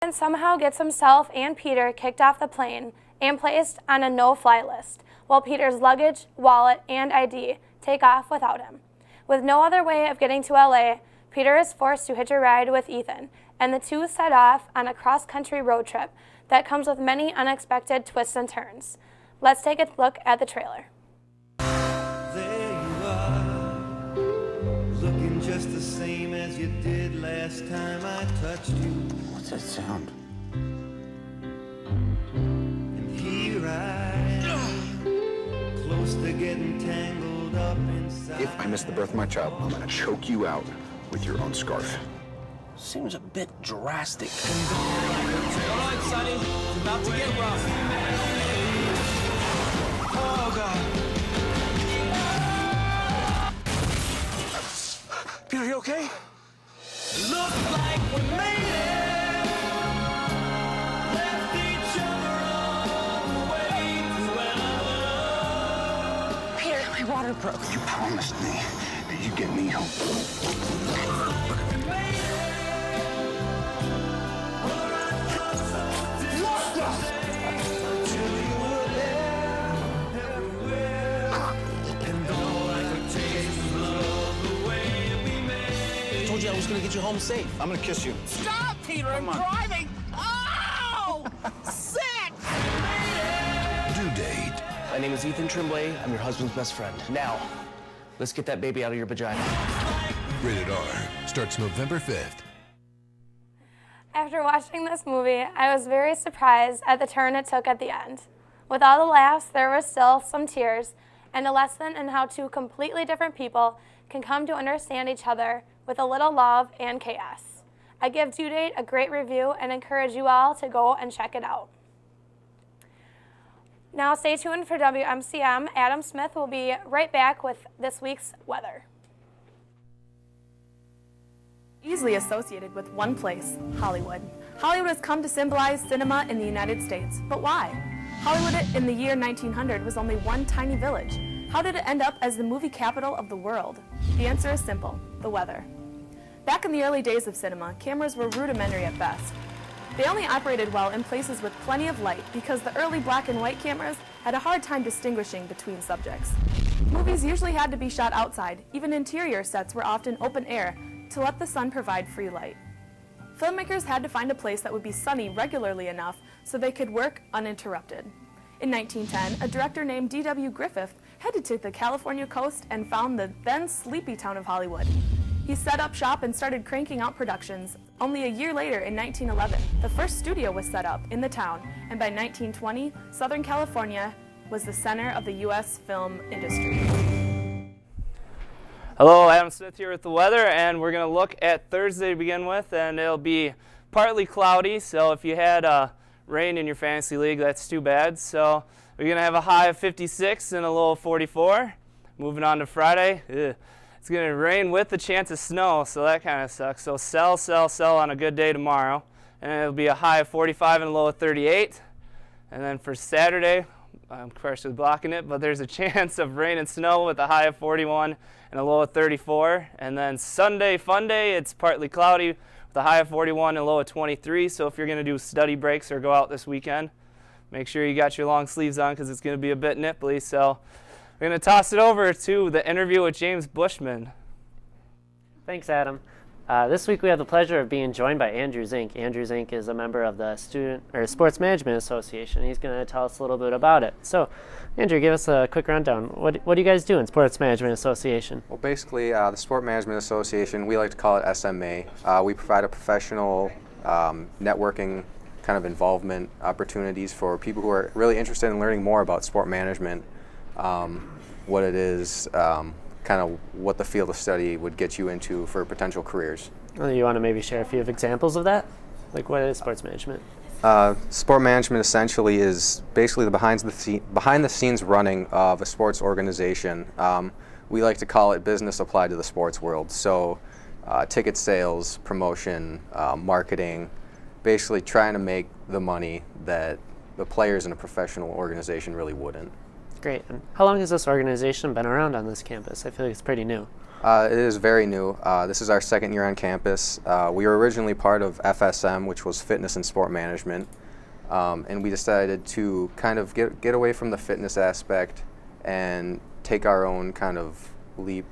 And somehow gets himself and Peter kicked off the plane and placed on a no-fly list, while Peter's luggage, wallet, and ID take off without him. With no other way of getting to LA, Peter is forced to hitch a ride with Ethan, and the two set off on a cross-country road trip that comes with many unexpected twists and turns. Let's take a look at the trailer. There you are, looking just the same as you did last time I touched you. What's that sound? And here I am, close to getting tangled up inside. If I miss the birth of my child, I'm gonna choke you out with your own scarf. Seems a bit drastic. All right, Sonny, it's about to get rough. Oh, God. Peter, you okay? Looks like we made it. Left each other on the way to LA. Peter, my water broke. You promised me that you'd get me home. I told you I was gonna get you home safe. I'm gonna kiss you. Stop, Peter, I'm driving. Oh, sick! Due date. My name is Ethan Tremblay. I'm your husband's best friend. Now, let's get that baby out of your vagina. Rated R. Starts November 5th. After watching this movie, I was very surprised at the turn it took at the end. With all the laughs, there were still some tears, and a lesson in how two completely different people can come to understand each other with a little love and chaos. I give Due Date a great review and encourage you all to go and check it out. Now stay tuned for WMCM. Adam Smith will be right back with this week's weather. Easily associated with one place, Hollywood. Hollywood has come to symbolize cinema in the United States, but why? Hollywood in the year 1900 was only one tiny village. How did it end up as the movie capital of the world? The answer is simple, the weather. Back in the early days of cinema, cameras were rudimentary at best. They only operated well in places with plenty of light because the early black and white cameras had a hard time distinguishing between subjects. Movies usually had to be shot outside. Even interior sets were often open air to let the sun provide free light. Filmmakers had to find a place that would be sunny regularly enough so they could work uninterrupted. In 1910, a director named D.W. Griffith headed to the California coast and found the then sleepy town of Hollywood. He set up shop and started cranking out productions. Only a year later, in 1911, the first studio was set up in the town, and by 1920, Southern California was the center of the U.S. film industry. Hello, Adam Smith here with the weather, and we're going to look at Thursday to begin with, and it'll be partly cloudy, so if you had rain in your fantasy league, that's too bad. So we're going to have a high of 56 and a low of 44. Moving on to Friday, it's going to rain with the chance of snow, so that kind of sucks. So sell on a good day tomorrow, and it'll be a high of 45 and a low of 38. And then for Saturday, I'm partially blocking it, but there's a chance of rain and snow with a high of 41 and a low of 34. And then Sunday, fun day, it's partly cloudy with a high of 41 and a low of 23. So if you're going to do study breaks or go out this weekend, make sure you got your long sleeves on because it's going to be a bit nipply. So we're going to toss it over to the interview with James Bushman. Thanks, Adam. This week we have the pleasure of being joined by Andrew Zink. Andrew Zink is a member of the Sports Management Association. He's going to tell us a little bit about it. So, Andrew, give us a quick rundown. What do you guys do in Sports Management Association? Well, basically, the Sport Management Association, we like to call it SMA. We provide a professional networking kind of involvement opportunities for people who are really interested in learning more about sport management, what it is, kind of what the field of study would get you into for potential careers. You want to maybe share a few examples of that? Like, what is sports management? Sport management essentially is basically the behind the scenes running of a sports organization. We like to call it business applied to the sports world. So ticket sales, promotion, marketing, basically trying to make the money that the players in a professional organization really wouldn't. Great. And how long has this organization been around on this campus? I feel like it's pretty new. It is very new. This is our second year on campus. We were originally part of FSM, which was Fitness and Sport Management, and we decided to kind of get away from the fitness aspect and take our own kind of leap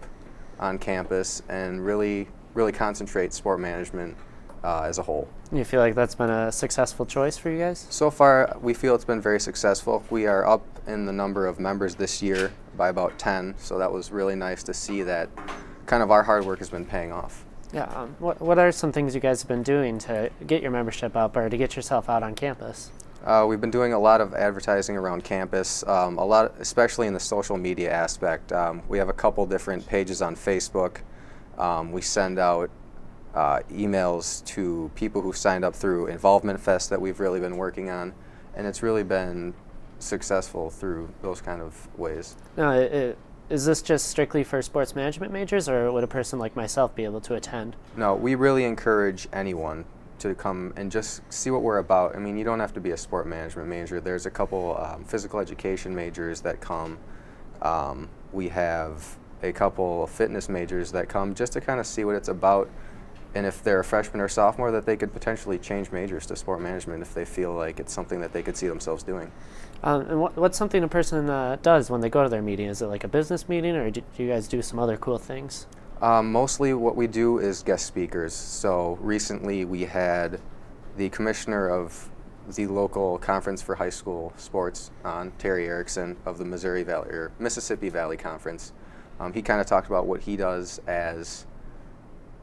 on campus and really concentrate sport management as a whole. You feel like that's been a successful choice for you guys? So far, we feel it's been very successful. We are up in the number of members this year by about 10, so that was really nice to see that kind of our hard work has been paying off. Yeah. What are some things you guys have been doing to get your membership up or to get yourself out on campus? We've been doing a lot of advertising around campus, especially in the social media aspect. We have a couple different pages on Facebook. We send out emails to people who signed up through Involvement Fest that we've really been working on, and it's really been successful through those kind of ways. No, is this just strictly for sports management majors, or would a person like myself be able to attend? No, we really encourage anyone to come and just see what we're about. I mean, you don't have to be a sport management major. There's a couple physical education majors that come. We have a couple fitness majors that come just to kind of see what it's about, and if they're a freshman or sophomore, that they could potentially change majors to sport management if they feel like it's something that they could see themselves doing. And what's something a person does when they go to their meeting? Is it like a business meeting, or do you guys do some other cool things? Mostly what we do is guest speakers. So recently we had the commissioner of the local conference for high school sports on, Terry Erickson of the Mississippi Valley Conference. He kind of talked about what he does as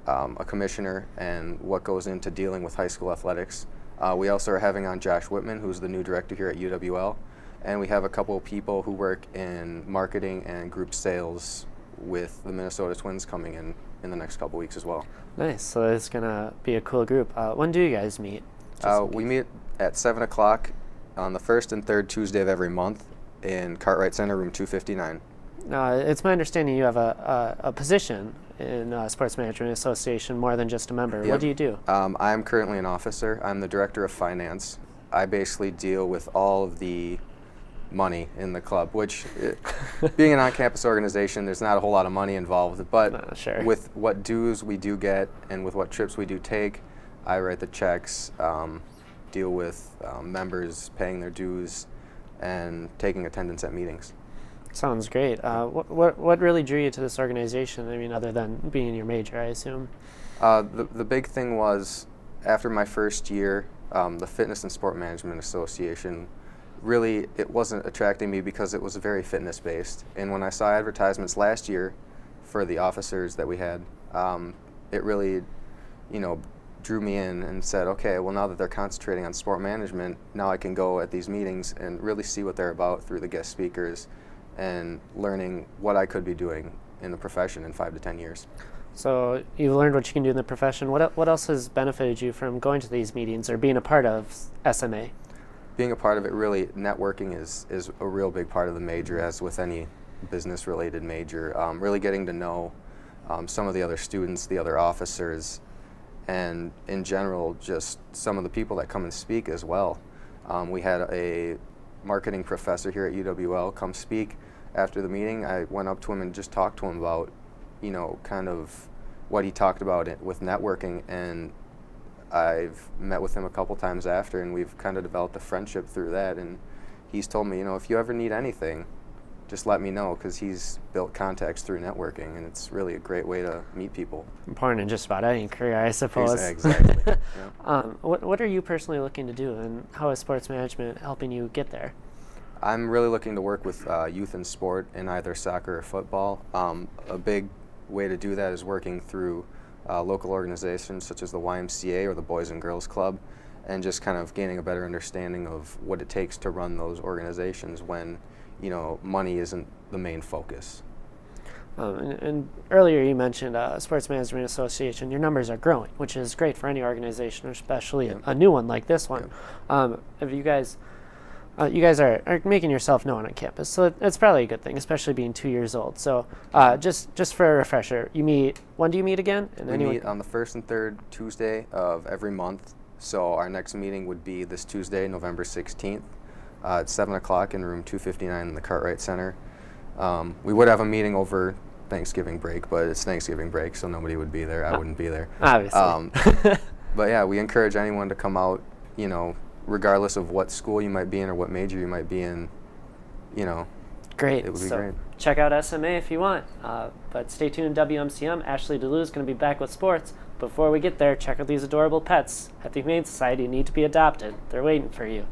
a commissioner and what goes into dealing with high school athletics. We also are having on Josh Whitman, who's the new director here at UW-L, and we have a couple of people who work in marketing and group sales with the Minnesota Twins coming in the next couple weeks as well. Nice. So it's going to be a cool group. When do you guys meet? We meet at 7 o'clock on the first and third Tuesday of every month in Cartwright Center, room 259. It's my understanding you have a position in Sports Management Association, more than just a member. Yep. What do you do? I'm currently an officer. I'm the director of finance. I basically deal with all of the money in the club, which being an on-campus organization, there's not a whole lot of money involved, but sure. With what dues we do get and with what trips we do take, I write the checks, deal with members paying their dues, and taking attendance at meetings. Sounds great. What really drew you to this organization? I mean, other than being your major, I assume. The big thing was, after my first year, the Fitness and Sport Management Association, really, it wasn't attracting me because it was very fitness-based. And when I saw advertisements last year for the officers that we had, it really, drew me in and said, okay, well, now that they're concentrating on sport management, now I can go at these meetings and really see what they're about through the guest speakers and learning what I could be doing in the profession in 5 to 10 years. So you've learned what you can do in the profession. What else has benefited you from going to these meetings or being a part of SMA? Being a part of it, really, networking is a real big part of the major, as with any business-related major. Really getting to know some of the other students, the other officers, and in general, just some of the people that come and speak as well. We had a marketing professor here at UW-L come speak after the meeting. I went up to him and just talked to him about, kind of what he talked about with networking, and I've met with him a couple times after, and we've kind of developed a friendship through that. And he's told me, if you ever need anything, just let me know, because he's built contacts through networking, and it's really a great way to meet people. Important in just about any career, I suppose. Exactly. Yeah. What are you personally looking to do, and how is sports management helping you get there? I'm really looking to work with youth in sport in either soccer or football. A big way to do that is working through local organizations such as the YMCA or the Boys and Girls Club, and just kind of gaining a better understanding of what it takes to run those organizations when money isn't the main focus. And earlier you mentioned Sports Management Association. Your numbers are growing, which is great for any organization, especially a new one like this one. If you guys are making yourself known on campus, so that's probably a good thing, especially being 2 years old. So just for a refresher, when do you meet again? We meet on the first and third Tuesday of every month. So our next meeting would be this Tuesday, November 16th. At 7 o'clock in room 259 in the Cartwright Center. We would have a meeting over Thanksgiving break, but it's Thanksgiving break, so nobody would be there. I wouldn't be there. Obviously. But yeah, we encourage anyone to come out, you know, regardless of what school you might be in or what major you might be in, you know. Great. It would be so great. Check out SMA if you want. But stay tuned to WMCM. Ashley DeLue is going to be back with sports. Before we get there, check out these adorable pets at the Humane Society need to be adopted. They're waiting for you.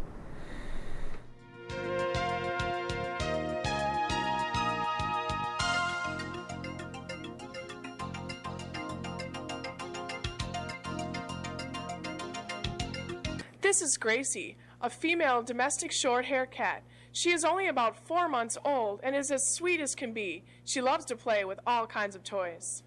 This is Gracie, a female domestic short-haired cat. She is only about 4 months old and is as sweet as can be. She loves to play with all kinds of toys.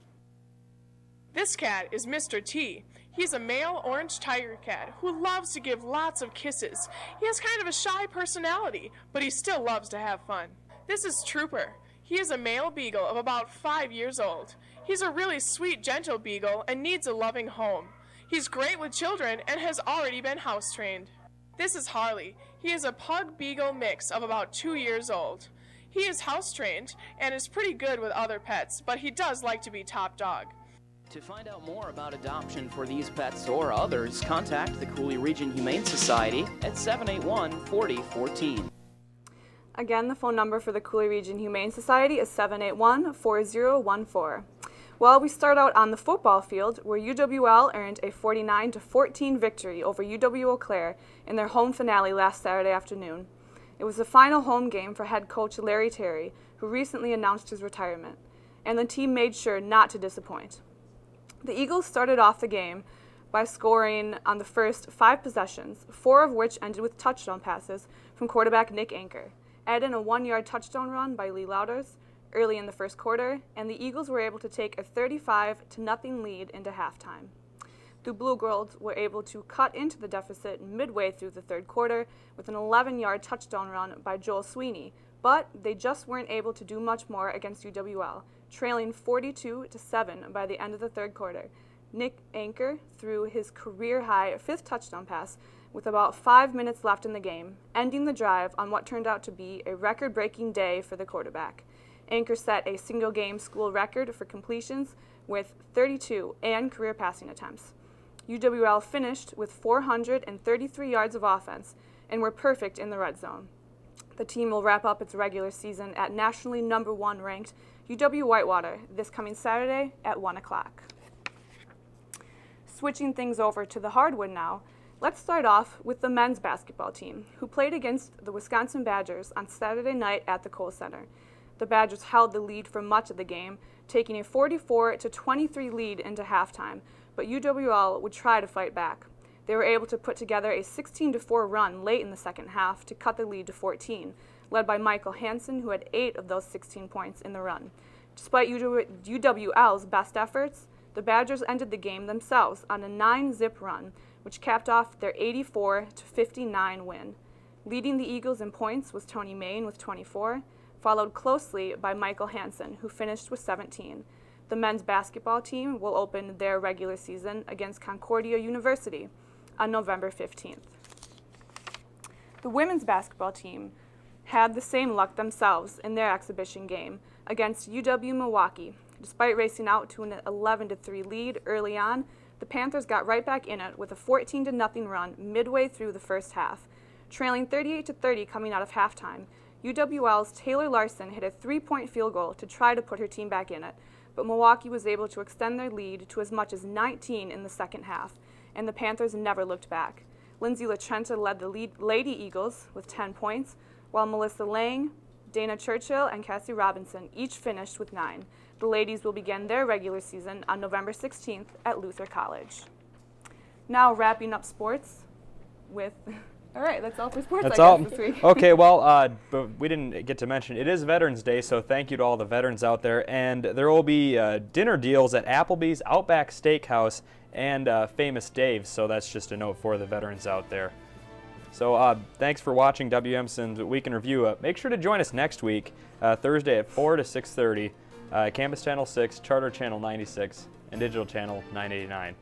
This cat is Mr. T. He's a male orange tiger cat who loves to give lots of kisses. He has kind of a shy personality, but he still loves to have fun. This is Trooper. He is a male beagle of about 5 years old. He's a really sweet, gentle beagle and needs a loving home. He's great with children and has already been house-trained. This is Harley. He is a pug-beagle mix of about 2 years old. He is house-trained and is pretty good with other pets, but he does like to be top dog. To find out more about adoption for these pets or others, contact the Cooley Region Humane Society at 781-4014. Again, the phone number for the Cooley Region Humane Society is 781-4014. Well, we start out on the football field, where UWL earned a 49-14 victory over UW-Eau Claire in their home finale last Saturday afternoon. It was the final home game for head coach Larry Terry, who recently announced his retirement, and the team made sure not to disappoint. The Eagles started off the game by scoring on the first 5 possessions, 4 of which ended with touchdown passes from quarterback Nick Anker. Add in a 1-yard touchdown run by Lee Louders early in the first quarter, and the Eagles were able to take a 35-0 lead into halftime. The Blue Girls were able to cut into the deficit midway through the third quarter with an 11-yard touchdown run by Joel Sweeney, but they just weren't able to do much more against UWL, trailing 42-7 by the end of the third quarter. Nick Anker threw his career-high 5th touchdown pass with about 5 minutes left in the game, ending the drive on what turned out to be a record-breaking day for the quarterback. Anker set a single-game school record for completions with 32 and career passing attempts. UWL finished with 433 yards of offense and were perfect in the red zone. The team will wrap up its regular season at nationally #1 ranked UW-Whitewater this coming Saturday at 1 o'clock. Switching things over to the hardwood now, let's start off with the men's basketball team, who played against the Wisconsin Badgers on Saturday night at the Kohl Center. The Badgers held the lead for much of the game, taking a 44-23 lead into halftime, but UWL would try to fight back. They were able to put together a 16-4 run late in the second half to cut the lead to 14, led by Michael Hansen, who had 8 of those 16 points in the run. Despite UWL's best efforts, the Badgers ended the game themselves on a 9-zip run, which capped off their 84-59 win. Leading the Eagles in points was Tony Main with 24, followed closely by Michael Hansen, who finished with 17. The men's basketball team will open their regular season against Concordia University on November 15th. The women's basketball team had the same luck themselves in their exhibition game against UW-Milwaukee. Despite racing out to an 11-3 lead early on, the Panthers got right back in it with a 14-0 run midway through the first half. Trailing 38-30 coming out of halftime, UWL's Taylor Larson hit a 3-point field goal to try to put her team back in it, but Milwaukee was able to extend their lead to as much as 19 in the second half, and the Panthers never looked back. Lindsay LaTrenta led the Lady Eagles with 10 points, while Melissa Lang, Dana Churchill, and Cassie Robinson each finished with 9. The ladies will begin their regular season on November 16th at Luther College. Now wrapping up sports with... All right, that's all for sports. That's all. This week. Okay, well, but we didn't get to mention it is Veterans Day, so thank you to all the veterans out there. And there will be dinner deals at Applebee's, Outback Steakhouse, and Famous Dave's. So that's just a note for the veterans out there. So thanks for watching WMSon's Week in Review. Make sure to join us next week, Thursday at 4 to 6:30, Campus Channel 6, Charter Channel 96, and Digital Channel 989.